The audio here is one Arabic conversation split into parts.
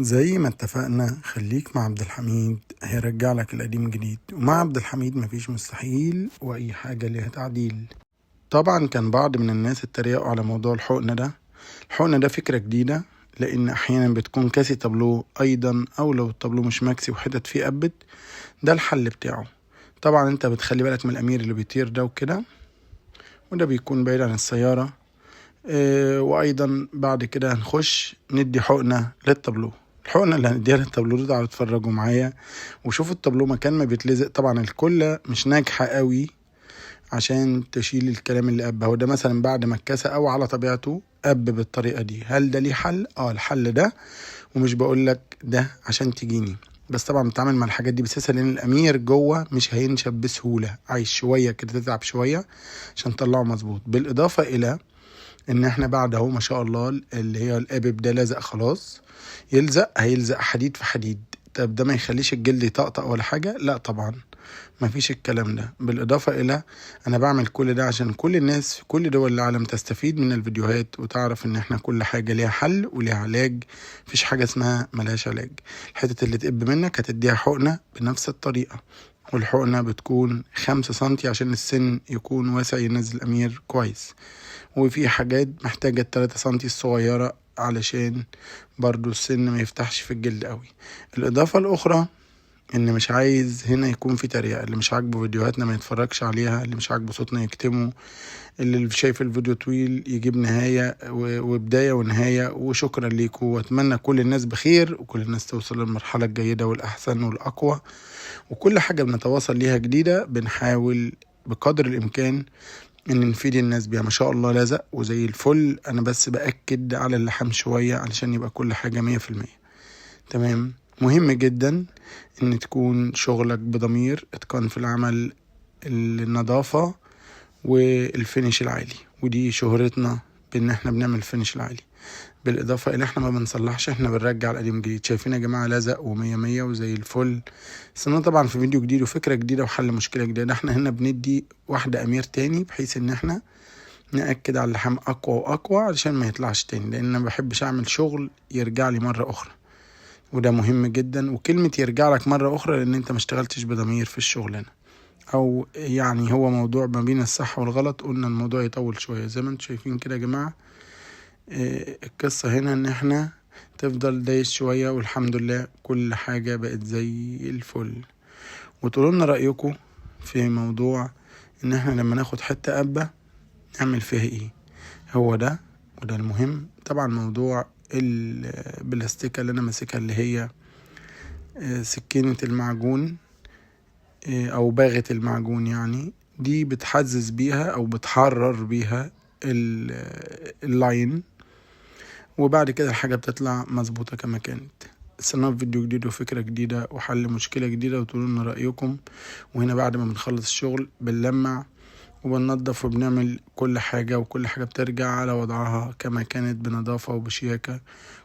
زي ما اتفقنا خليك مع عبد الحميد هيرجع لك القديم جديد، ومع عبد الحميد مفيش مستحيل واي حاجة ليها تعديل. طبعا كان بعض من الناس اتريقوا على موضوع الحقنة ده فكرة جديدة، لان احيانا بتكون كاسي تابلو ايضا، او لو التابلو مش ماكسي وحتت فيه قبت، ده الحل بتاعه. طبعا انت بتخلي بالك من الامير اللي بيطير ده وكده، وده بيكون بعيد عن السيارة. وايضا بعد كده هنخش ندي حقنة للتابلو. الحقنة اللي هنديها للتابلو ده تعالوا اتفرجوا معايا وشوفوا التابلو مكان ما بيتلزق. طبعا الكلة مش ناجحة قوي عشان تشيل الكلام اللي قبه، وده مثلا بعد ما اتكسى او على طبيعته قب بالطريقة دي. هل ده ليه حل؟ الحل ده، ومش بقول لك ده عشان تجيني، بس طبعا بتعامل مع الحاجات دي بسياسة، لان الامير جوه مش هينشف بسهولة، عايز شوية كده تتعب شوية عشان تطلعه مظبوط. بالاضافة الى ان احنا بعد اهو ما شاء الله اللي هي القابب ده لازق خلاص، هيلزق حديد في حديد. طب ده ما يخليش الجلد يطقطق ولا حاجة؟ لا طبعا، ما فيش الكلام ده. بالاضافة الى انا بعمل كل ده عشان كل الناس في كل دول العالم تستفيد من الفيديوهات وتعرف ان احنا كل حاجة ليها حل وليها علاج، مفيش حاجة اسمها ملهاش علاج. الحتة اللي تقب منك هتديها حقنة بنفس الطريقة، والحقنة بتكون 5 سنتي عشان السن يكون واسع ينزل الأمير كويس، وفي حاجات محتاجة 3 سنتي الصغيرة علشان برضو السن ما يفتحش في الجلد قوي. الإضافة الأخرى ان مش عايز هنا يكون في تريقة، اللي مش عاجبه فيديوهاتنا ما يتفرجش عليها، اللي مش عاجبه صوتنا يكتمه، اللي شايف الفيديو طويل يجيب نهاية وبداية ونهاية. وشكرا ليكم، واتمنى كل الناس بخير وكل الناس توصل للمرحلة الجيدة والأحسن والأقوى. وكل حاجة بنتواصل ليها جديدة بنحاول بقدر الإمكان ان نفيد الناس بيها. ما شاء الله لازق وزي الفل، انا بس بأكد على اللحام شوية علشان يبقى كل حاجة 100% تمام. مهم جدا ان تكون شغلك بضمير، اتقان في العمل، النظافة والفينش العالي، ودي شهرتنا بان احنا بنعمل الفينش العالي. بالاضافة الى احنا ما بنصلحش، احنا بنرجع القديم جديد. شايفين يا جماعة لزق ومية مية وزي الفل. استنى طبعا في فيديو جديد وفكرة جديدة وحل مشكلة جديدة. احنا هنا بندي واحدة امير تاني بحيث ان احنا نأكد على اللحام اقوى واقوى علشان ما يطلعش تاني، لان انا ما بحبش اعمل شغل يرجع لي مرة اخرى، وده مهم جدا. وكلمة يرجع لك مرة اخرى لان انت ما اشتغلتش بضمير في الشغلانة، او يعني هو موضوع ما بين الصح والغلط. قلنا الموضوع يطول شوية زي ما انتم شايفين كده يا جماعة. القصة هنا ان احنا تفضل دايس شوية، والحمد لله كل حاجة بقت زي الفل. وتقولوا لنا رأيكم في موضوع ان احنا لما ناخد حتة قبة نعمل فيها ايه. هو ده وده المهم. طبعا موضوع البلاستيكة اللي انا ماسكها اللي هي سكينة المعجون او باغة المعجون، يعني دي بتحزز بيها او بتحرر بيها اللاين، وبعد كده الحاجة بتطلع مظبوطة كما كانت. استنوا في فيديو جديد وفكرة جديدة وحل مشكلة جديدة، وتقولوا لنا رأيكم. وهنا بعد ما بنخلص الشغل بنلمع وبننضف وبنعمل كل حاجة، وكل حاجة بترجع على وضعها كما كانت بنظافة وبشياكة.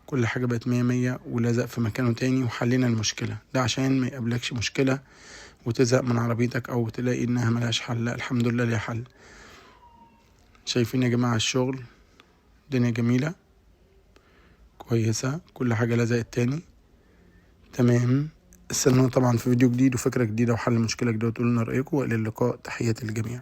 كل حاجة بقت 100 ولازق في مكانه تاني، وحلينا المشكلة ده عشان ما يقابلكش مشكلة وتزهق من عربيتك او تلاقي انها ملهاش حل. لا الحمد لله ليها حل. شايفين يا جماعة الشغل؟ الدنيا جميلة كويسة، كل حاجة لزقت تاني تمام. استنونا طبعا في فيديو جديد وفكرة جديدة وحل مشكلة جديدة، وتقولوا لنا رأيكم. وإلى اللقاء، تحياتي للجميع.